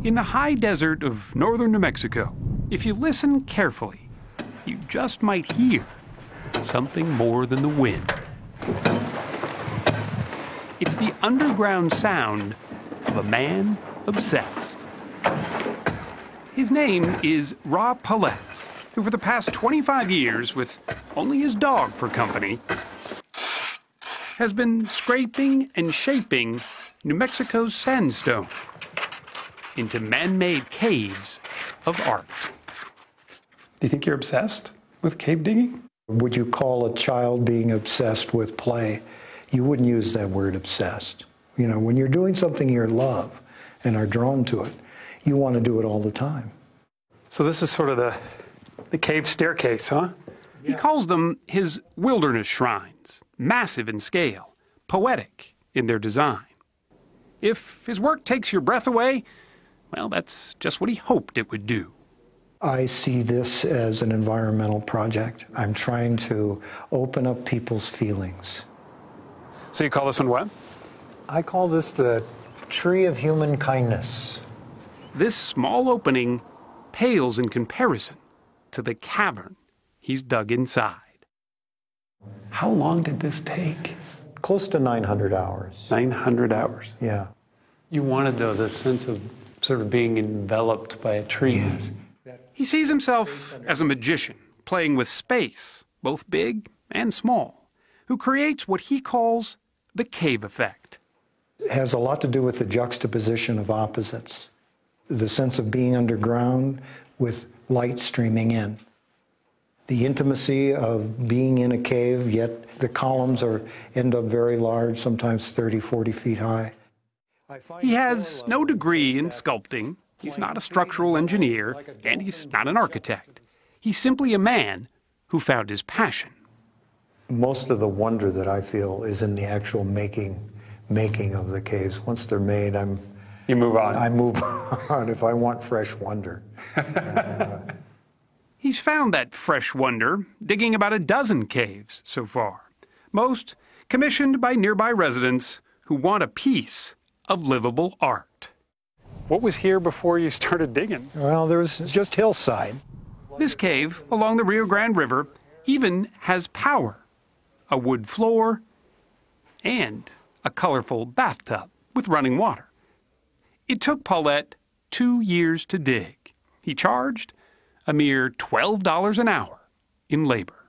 In the high desert of northern New Mexico, if you listen carefully, you just might hear something more than the wind. It's the underground sound of a man obsessed. His name is Rob Paulette, who for the past 25 years, with only his dog for company, has been scraping and shaping New Mexico's sandstone into man-made caves of art. Do you think you're obsessed with cave digging? Would you call a child being obsessed with play? You wouldn't use that word obsessed. You know, when you're doing something you love and are drawn to it, you want to do it all the time. So this is sort of the cave staircase, huh? Yeah. He calls them his wilderness shrines, massive in scale, poetic in their design. If his work takes your breath away, well, that's just what he hoped it would do. I see this as an environmental project. I'm trying to open up people's feelings. So you call this one what? I call this the Tree of Human Kindness. This small opening pales in comparison to the cavern he's dug inside. How long did this take? Close to 900 hours. 900 hours? Yeah. You wanted, though, the sense of sort of being enveloped by a tree. Yes. He sees himself as a magician, playing with space, both big and small, who creates what he calls the cave effect. It has a lot to do with the juxtaposition of opposites, the sense of being underground with light streaming in, the intimacy of being in a cave, yet the columns end up very large, sometimes 30, 40 feet high. He has no degree in sculpting, he's not a structural engineer, and he's not an architect. He's simply a man who found his passion. Most of the wonder that I feel is in the actual making of the caves. Once they're made, You move on. I move on if I want fresh wonder. He's found that fresh wonder digging about a dozen caves so far, most commissioned by nearby residents who want a piece of livable art. What was here before you started digging? Well, there was just hillside. This cave along the Rio Grande River even has power, a wood floor, and a colorful bathtub with running water. It took Paulette 2 years to dig. He charged a mere $12 an hour in labor.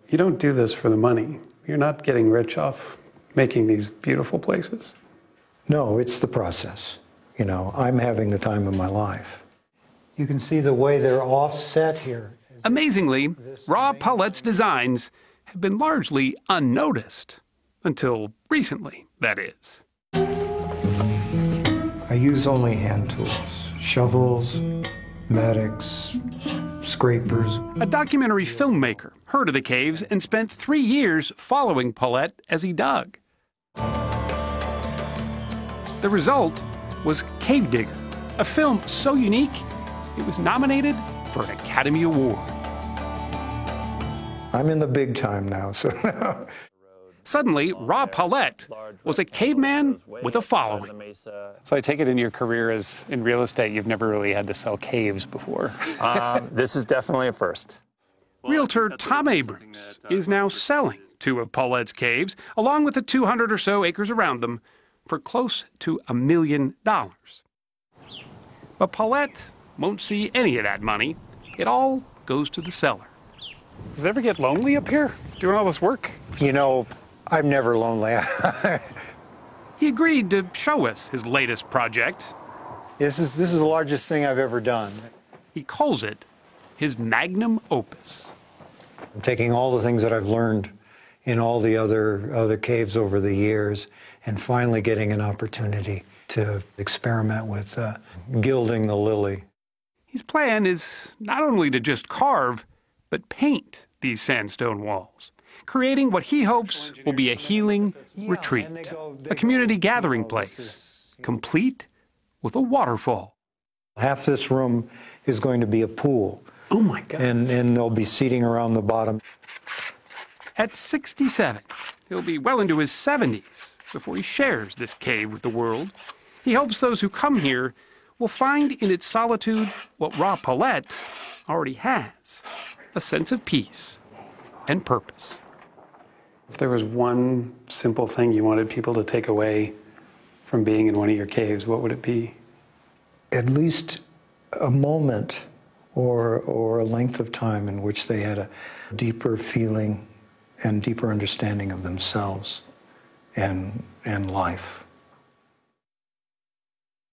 You don't do this for the money. You're not getting rich off making these beautiful places. No, it's the process. You know, I'm having the time of my life. You can see the way they're offset here. Amazingly, Rob Paulette's designs have been largely unnoticed. Until recently, that is. I use only hand tools, shovels, mattocks, scrapers. A documentary filmmaker heard of the caves and spent 3 years following Paulette as he dug. The result was Cave Digger, a film so unique it was nominated for an Academy Award. I'm in the big time now, so Suddenly, Rob Paulette was a caveman with a following. So I take it in your career as in real estate, you've never really had to sell caves before. This is definitely a first. Realtor Tom Abrams is now selling 2 of Paulette's caves, along with the 200 or so acres around them, for close to $1 million. But Paulette won't see any of that money. It all goes to the seller. Does it ever get lonely up here, doing all this work? you know, I'm never lonely. He agreed to show us his latest project. This is the largest thing I've ever done. He calls it his magnum opus. I'm taking all the things that I've learned in all the other caves over the years and finally getting an opportunity to experiment with gilding the lily. His plan is not only to just carve, but paint these sandstone walls, creating what he hopes will be a healing retreat, a community gathering place, complete with a waterfall. Half this room is going to be a pool. Oh my God. And there'll be seating around the bottom. At 67, he'll be well into his 70s before he shares this cave with the world. He hopes those who come here will find in its solitude what Ra Palette already has, a sense of peace and purpose. If there was one simple thing you wanted people to take away from being in one of your caves, what would it be? At least a moment or a length of time in which they had a deeper feeling and deeper understanding of themselves and life.